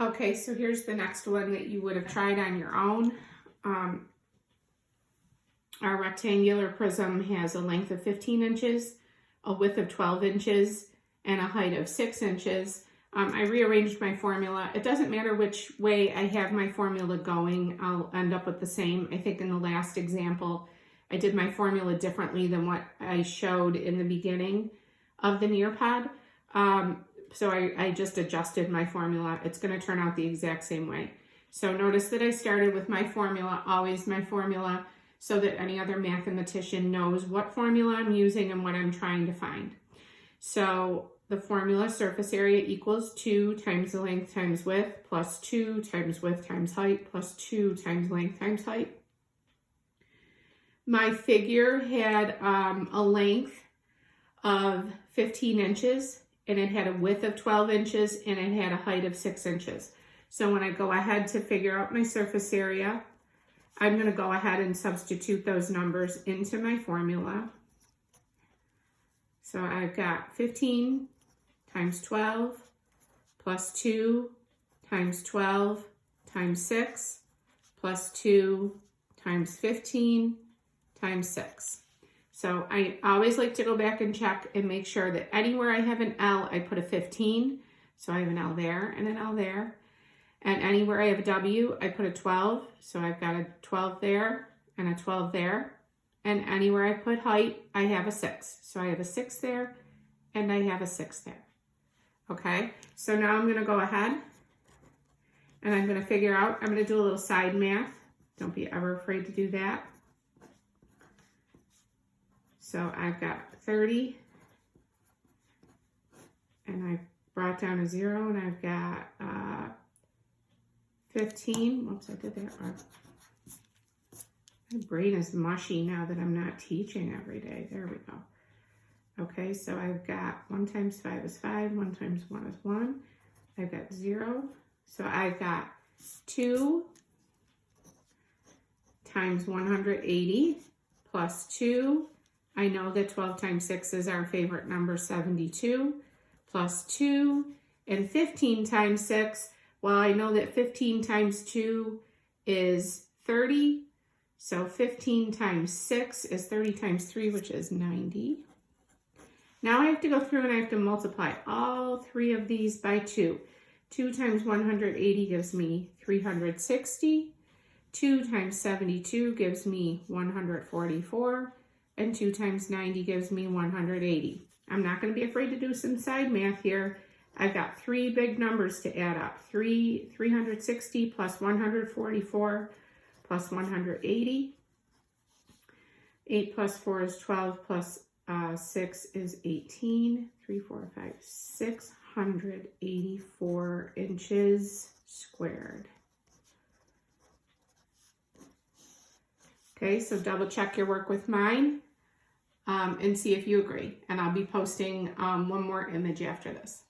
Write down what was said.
Okay, so here's the next one that you would have tried on your own. Our rectangular prism has a length of 15 inches, a width of 12 inches, and a height of 6 inches. I rearranged my formula. It doesn't matter which way I have my formula going, I'll end up with the same. I think in the last example, I did my formula differently than what I showed in the beginning of the Nearpod. So I just adjusted my formula. It's going to turn out the exact same way. So notice that I started with my formula, always my formula, so that any other mathematician knows what formula I'm using and what I'm trying to find. So the formula, surface area equals 2 times the length times width plus 2 times width times height plus 2 times length times height. My figure had a length of 15 inches and it had a width of 12 inches and it had a height of 6 inches. So when I go ahead to figure out my surface area, I'm going to go ahead and substitute those numbers into my formula. So I've got 15 times 12 plus 2 times 12 times 6 plus 2 times 15 times 6. So I always like to go back and check and make sure that anywhere I have an L, I put a 15. So I have an L there and an L there. And anywhere I have a W, I put a 12. So I've got a 12 there and a 12 there. And anywhere I put height, I have a 6. So I have a 6 there and I have a 6 there. Okay, so now I'm going to go ahead and I'm going to figure out, I'm going to do a little side math. Don't be ever afraid to do that. So I've got 30 and I brought down a 0 and I've got 15. Whoops, I did that wrong. My brain is mushy now that I'm not teaching every day. There we go. Okay, so I've got 1 times 5 is 5, 1 times 1 is 1. I've got 0. So I've got 2 times 180 plus 2. I know that 12 times 6 is our favorite number, 72, plus 2. And 15 times 6, well, I know that 15 times 2 is 30. So 15 times 6 is 30 times 3, which is 90. Now I have to go through and I have to multiply all 3 of these by 2. 2 times 180 gives me 360. 2 times 72 gives me 144. And 2 times 90 gives me 180. I'm not going to be afraid to do some side math here. I've got 3 big numbers to add up. 360 plus 144 plus 180. 8 plus 4 is 12 plus 6 is 18. 3, 4, 5, 684 inches squared. Okay, so double check your work with mine and see if you agree. And I'll be posting one more image after this.